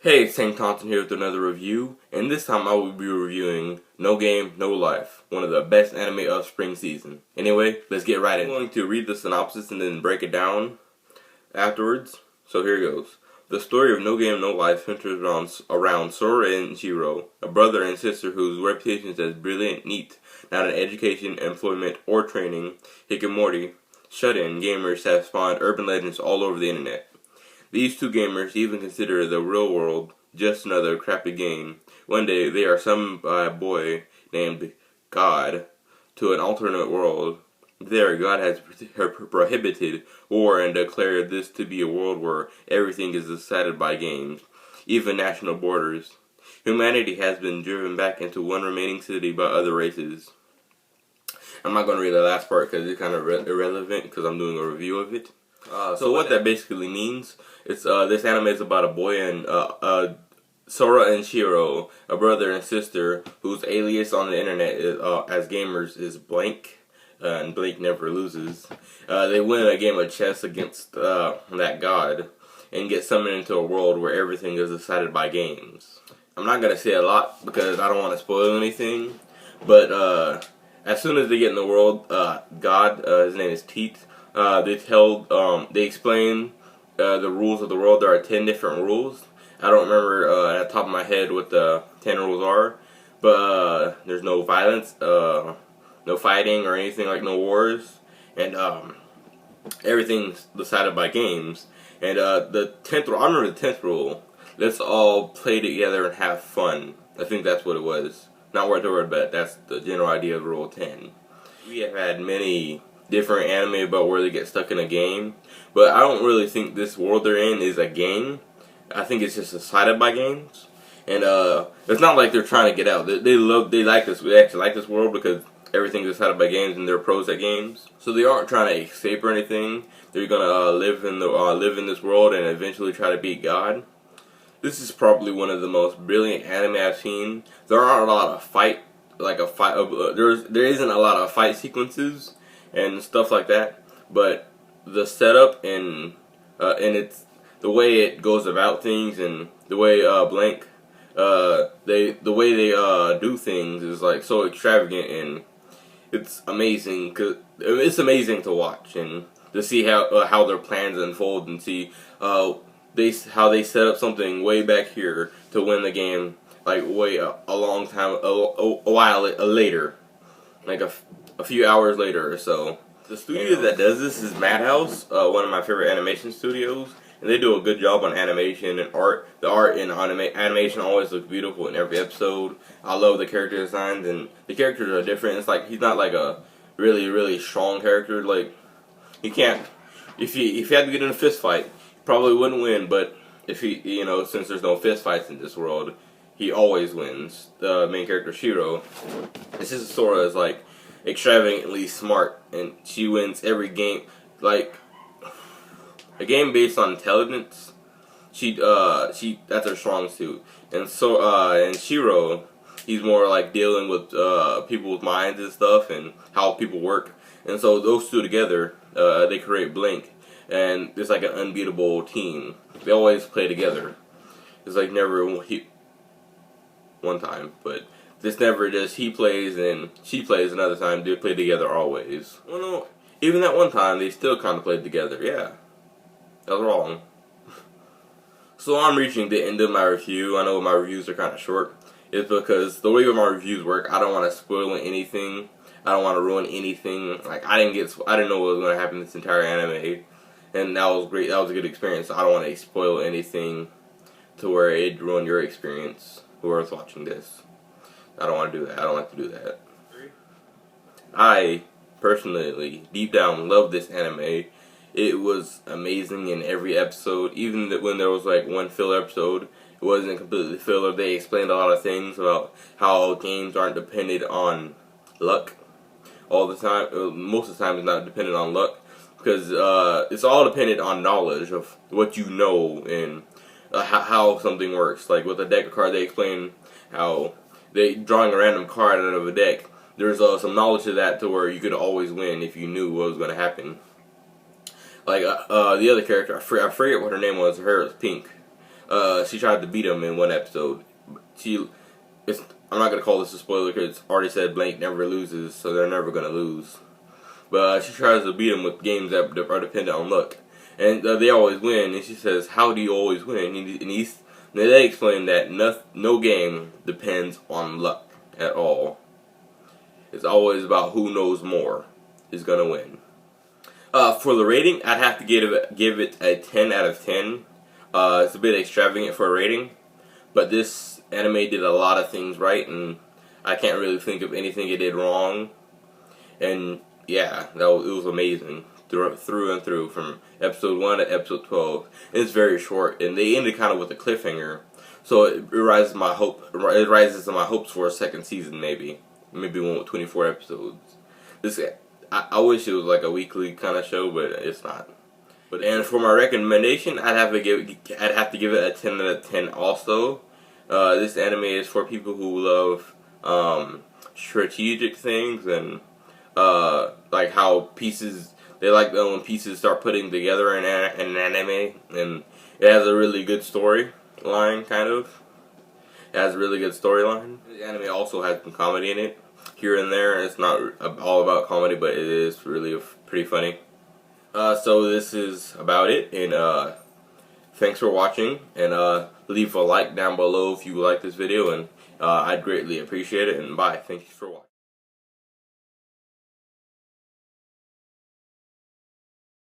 Hey, it's St. Thompson here with another review, and this time I will be reviewing No Game, No Life, one of the best anime of spring season. Anyway, let's get right in. I'm going to read the synopsis and then break it down afterwards, so here goes. The story of No Game, No Life centers around Sora and Shiro, a brother and sister whose reputations as brilliant, neat, not in education, employment, or training, hikikomori, shut-in gamers have spawned urban legends all over the internet. These two gamers even consider the real world just another crappy game. One day, they are summoned by a boy named God to an alternate world. There, God has prohibited war and declared this to be a world where everything is decided by games, even national borders. Humanity has been driven back into one remaining city by other races. I'm not going to read the last part because it's kind of irrelevant because I'm doing a review of it. So what that basically means, it's this anime is about a boy and Sora and Shiro, a brother and sister whose alias on the internet is, as gamers is Blank, and Blank never loses. They win a game of chess against that god and get summoned into a world where everything is decided by games. I'm not gonna say a lot because I don't want to spoil anything, but as soon as they get in the world, God, his name is Teeth. They explain the rules of the world. There are 10 different rules. I don't remember at the top of my head what the 10 rules are, but there's no violence, no fighting or anything, like no wars, and everything's decided by games. And the 10th rule, I remember the 10th rule, let's all play together and have fun. I think that's what it was. Not word to word, but that's the general idea of rule 10. We have had many different anime about where they get stuck in a game, but I don't really think this world they're in is a game. I think it's just decided by games, and it's not like they're trying to get out. They like this. They actually like this world because everything's decided by games, and they're pros at games. So they aren't trying to escape or anything. They're gonna live in this world and eventually try to beat God. This is probably one of the most brilliant anime I've seen. There aren't a lot of there isn't a lot of fight sequences and stuff like that, but the setup and it's the way it goes about things and the way Blank the way they do things is like so extravagant, and it's amazing. Cause it's amazing to watch and to see how their plans unfold and see how they set up something way back here to win the game, like a long time a while later, like a few hours later or so. The studio that does this is Madhouse, one of my favorite animation studios, and they do a good job on animation and art. The art in animation always looks beautiful in every episode. I love the character designs, and the characters are different. It's like he's not like a really strong character. Like he can't, if he had to get in a fist fight, he probably wouldn't win. But if since there's no fist fights in this world, he always wins. The main character Shiro, his sister Sora is like extravagantly smart, and she wins every game. Like a game based on intelligence, that's her strong suit. And so and Shiro, he's more like dealing with people's minds and stuff and how people work. And so those two together, they create Blink, and it's like an unbeatable team. They always play together. It's like never one time, but it's never just he plays and she plays another time. They play together always. Well, no, even that one time they still kind of played together. Yeah, that was wrong. So I'm reaching the end of my review. I know my reviews are kind of short. It's because the way my reviews work, I don't want to spoil anything. I don't want to ruin anything. Like I didn't know what was going to happen in this entire anime, and that was great. That was a good experience. So I don't want to spoil anything to where it ruin your experience. Whoever's watching this. I don't want to do that. I don't like to do that. I personally, deep down, love this anime. It was amazing in every episode. Even when there was like one filler episode, it wasn't completely filler. They explained a lot of things about how games aren't dependent on luck all the time. Most of the time, it's not dependent on luck because it's all dependent on knowledge of what you know and how something works. Like with a deck of cards, they explain how drawing a random card out of a deck, there's some knowledge to that to where you could always win if you knew what was going to happen. Like the other character, I forget what her name was. Her hair was pink. she tried to beat him in one episode. I'm not gonna call this a spoiler because it's already said Blank never loses, so they're never gonna lose. But she tries to beat him with games that are dependent on luck, and they always win. And she says, "How do you always win?" And they explain that no game depends on luck at all. It's always about who knows more is gonna win. For the rating, I'd have to give it a 10 out of 10. It's a bit extravagant for a rating, but this anime did a lot of things right, and I can't really think of anything it did wrong. And yeah, it was amazing through and through, from episode 1 to episode 12. And it's very short, and they ended kind of with a cliffhanger, so it rises to my hopes for a second season, maybe one with 24 episodes. I wish it was like a weekly kind of show, but it's not. And for my recommendation, I'd have to give it a 10 out of 10 also. This anime is for people who love strategic things, and like how they like when pieces start putting together in an anime, and it has a really good storyline, kind of. It has a really good storyline. The anime also has some comedy in it, here and there. It's not all about comedy, but it is really pretty funny. So this is about it, and thanks for watching, and leave a like down below if you like this video, and I'd greatly appreciate it, and bye. Thank you for watching.